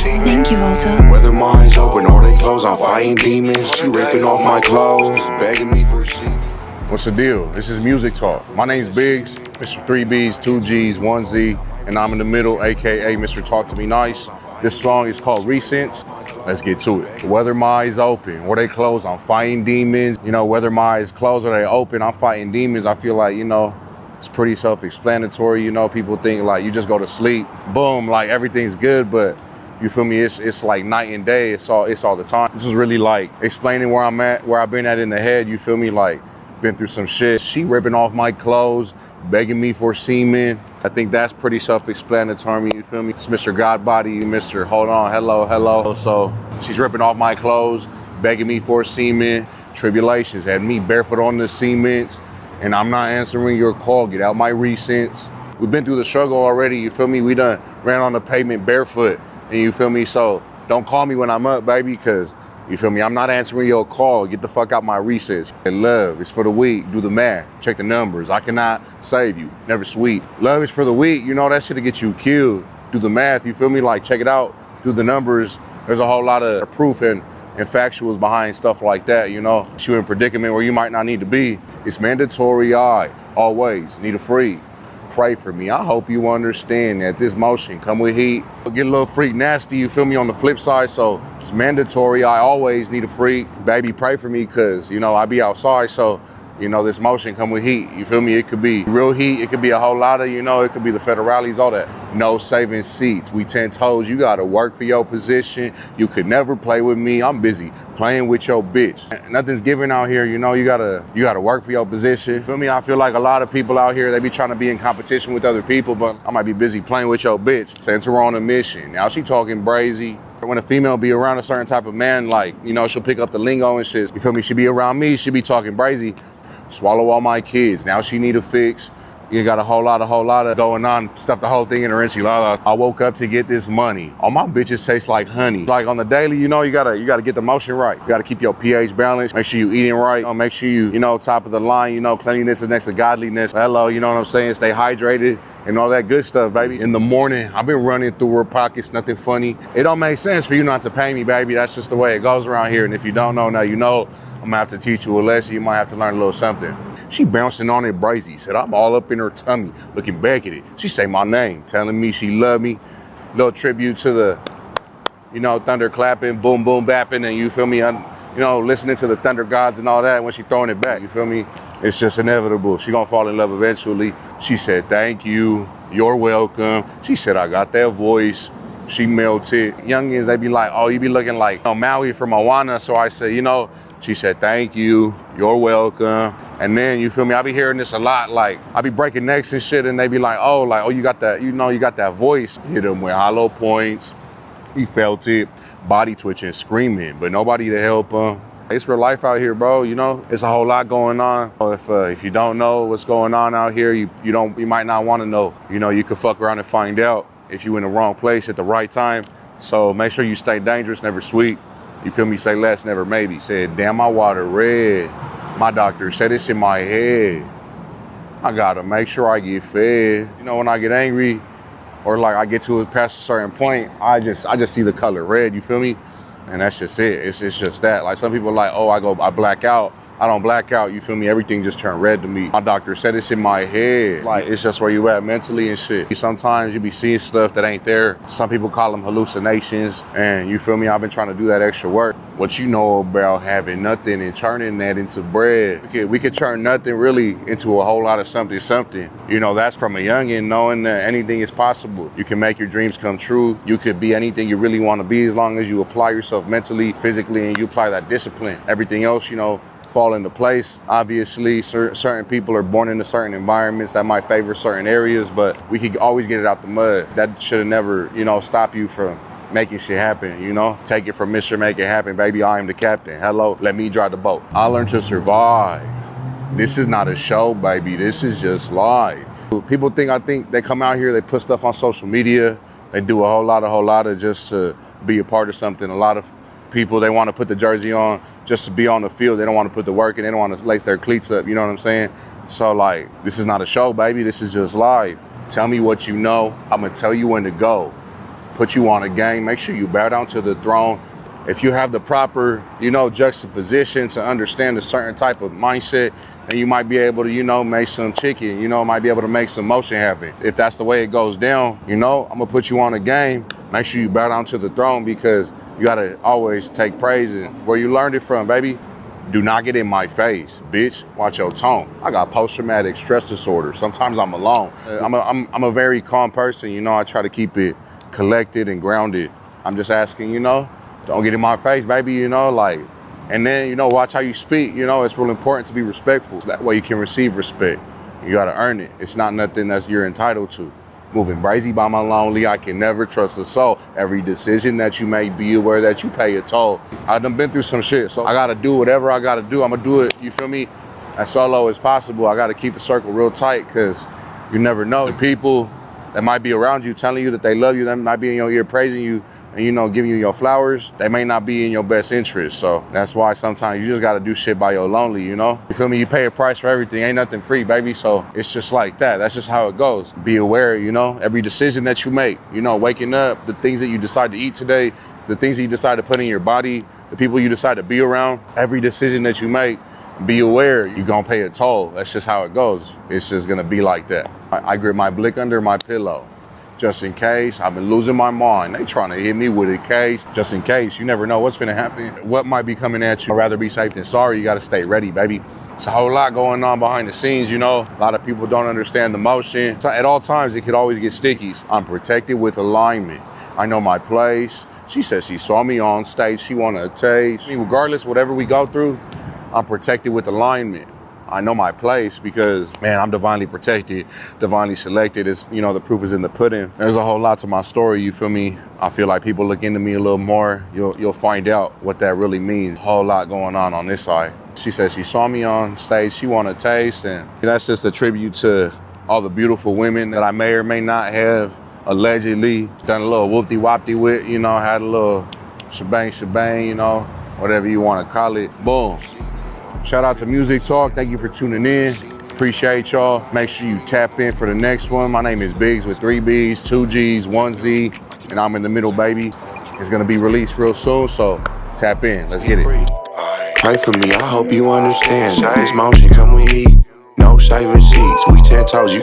Thank you, Walter. Whether my eyes open or they close, I'm fighting demons. She ripping off my clothes, begging me for semen. What's the deal? This is Music Talk. My name's Biggs, Mr. 3Bs, 2Gs, 1Z, and I'm in the middle, AKA Mr. Talk to Me Nice. This song is called Recents. Let's get to it. Whether my eyes open or they close, I'm fighting demons. You know, whether my eyes close or they open, I'm fighting demons. I feel like, it's pretty self-explanatory. People think like you just go to sleep, boom, like everything's good, but you feel me? It's like night and day. It's all the time. This is really like explaining where I'm at, where I've been at in the head. You feel me? Like been through some shit. She ripping off my clothes, begging me for semen. I think that's pretty self-explanatory. You feel me? It's Mr. Godbody, Mr. Hold on, hello. So she's ripping off my clothes, begging me for semen. Tribulations had me barefoot on the cement, and I'm not answering your call. Get out my recents. We've been through the struggle already. You feel me? We done ran on the pavement barefoot. And you feel me? So don't call me when I'm up, baby, because you feel me? I'm not answering your call. Get the fuck out my recess. And love is for the weak. Do the math. Check the numbers. I cannot save you. Never sweet. Love is for the weak. That shit'll get you killed. Do the math. You feel me? Like, check it out. Do the numbers. There's a whole lot of proof and factuals behind stuff like that. You in a predicament where you might not need to be. It's mandatory. I always need a free. Pray for me. I hope you understand that this motion come with heat. Get a little freak nasty, you feel me, on the flip side. So it's mandatory. I always need a freak. Baby, pray for me, cause I be outside. So this motion come with heat. You feel me? It could be real heat. It could be a whole lot of, it could be the federales, all that. No saving seats. We 10 toes. You gotta work for your position. You could never play with me. I'm busy playing with your bitch. Nothing's given out here. You gotta work for your position. You feel me? I feel like a lot of people out here, they be trying to be in competition with other people, but I might be busy playing with your bitch. Sent her on a mission. Now she talking brazy. When a female be around a certain type of man, like, she'll pick up the lingo and shit. You feel me? She be around me, she be talking brazy. Swallow all my kids. Now she need a fix. You got a whole lot of going on. Stuff the whole thing in her enchilada. I woke up to get this money. All my bitches taste like honey. Like on the daily, you gotta get the motion right. You gotta keep your pH balanced. Make sure you eating right. Make sure you top of the line. Cleanliness is next to godliness. Hello, you know what I'm saying? Stay hydrated and all that good stuff, baby. In the morning, I've been running through her pockets. Nothing funny. It don't make sense for you not to pay me, baby. That's just the way it goes around here. And if you don't know, now you know. I'm gonna have to teach you a lesson. You might have to learn a little something. She bouncing on it brazy. Said I'm all up in her tummy, looking back at it. She say my name, telling me she love me. Little tribute to the, thunder clapping, boom, boom, bapping, and you feel me? Listening to the thunder gods and all that when she throwing it back. You feel me? It's just inevitable. She gonna fall in love eventually. She said, thank you. You're welcome. She said, I got that voice. She melted. Youngins, they be like, oh, you be looking like Maui from Moana. So I say, she said, thank you, you're welcome. And then, you feel me, I be hearing this a lot, like, I be breaking necks and shit, and they be like, oh, you got that, you got that voice. Hit him with hollow points, he felt it, body twitching, screaming, but nobody to help him. It's real life out here, bro, it's a whole lot going on. If you don't know what's going on out here, you might not want to know. You could fuck around and find out if you in the wrong place at the right time. So make sure you stay dangerous, never sweet. You feel me? Say less, never maybe. Said, damn, my water red. My doctor said it's in my head. I gotta make sure I get fed. When I get angry or like I get to it past a certain point, I just see the color red, you feel me? And that's just it. It's just that. Like some people are like, I black out. I don't black out, you feel me? Everything just turned red to me. My doctor said it's in my head. Like, it's just where you at mentally and shit. Sometimes you be seeing stuff that ain't there. Some people call them hallucinations. And you feel me? I've been trying to do that extra work. What you know about having nothing and turning that into bread. We could turn nothing really into a whole lot of something. That's from a youngin', knowing that anything is possible. You can make your dreams come true. You could be anything you really want to be as long as you apply yourself mentally, physically, and you apply that discipline. Everything else, fall into place. Obviously, certain people are born into certain environments that might favor certain areas, but we could always get it out the mud. That should have never, stop you from making shit happen, Take it from Mr. Make It Happen, baby. I am the captain. Hello, let me drive the boat. I learned to survive. This is not a show, baby. This is just life. People think they come out here, they put stuff on social media. They do a whole lot of just to be a part of something. A lot of people, they want to put the jersey on just to be on the field. They don't want to put the work in. They don't want to lace their cleats up. You know what I'm saying? So like, this is not a show, baby. This is just life. Tell me what you know. I'm going to tell you when to go. put you on a game. Make sure you bow down to the throne. If you have the proper, juxtaposition to understand a certain type of mindset, then you might be able to, make some chicken, might be able to make some motion happen. If that's the way it goes down, I'm gonna put you on a game. Make sure you bow down to the throne, because you gotta always take praise in where you learned it from, baby. Do not get in my face, bitch. Watch your tone. I got post-traumatic stress disorder. Sometimes I'm alone. I'm a very calm person, I try to keep it collected and grounded. I'm just asking, don't get in my face, baby, and then, watch how you speak. It's real important to be respectful. That way you can receive respect. You gotta earn it. It's not nothing that you're entitled to. Moving brazy by my lonely, I can never trust a soul. Every decision that you make, be aware that you pay a toll. I done been through some shit, so I gotta do whatever I gotta do. I'm gonna do it, you feel me, as solo as possible. I gotta keep the circle real tight, because you never know. The people that might be around you telling you that they love you, that might be in your ear praising you, and giving you your flowers, they may not be in your best interest. So that's why sometimes you just gotta do shit by your lonely, you feel me? You pay a price for everything. Ain't nothing free, baby. So it's just like that. That's just how it goes. Be aware, every decision that you make, waking up, the things that you decide to eat today, the things that you decide to put in your body, the people you decide to be around, every decision that you make, be aware you're gonna pay a toll. That's just how it goes. It's just gonna be like that. I grip my blick under my pillow, just in case. I've been losing my mind. They trying to hit me with a case, just in case. You never know what's finna happen, what might be coming at you. I'd rather be safe than sorry. You gotta stay ready, baby. It's a whole lot going on behind the scenes, A lot of people don't understand the motion. At all times, it could always get sticky. I'm protected with alignment. I know my place. She says she saw me on stage. She wanna taste. Regardless, whatever we go through, I'm protected with alignment. I know my place, because, man, I'm divinely protected, divinely selected. It's, the proof is in the pudding. There's a whole lot to my story, you feel me? I feel like people look into me a little more, you'll find out what that really means. A whole lot going on this side. She said she saw me on stage, she wanted to taste, and that's just a tribute to all the beautiful women that I may or may not have allegedly done a little whoopty-whoppty with, had a little shebang, whatever you want to call it. Boom. Shout out to Music Talk. Thank you for tuning in. Appreciate y'all. Make sure you tap in for the next one. My name is Biggs with 3 B's, 2 G's, 1 Z, and I'm in the middle, baby. It's gonna be released real soon, so tap in. Let's get it. Pray for me, I hope you understand. This motion come with heat. No safe receipts. We 10 toes. You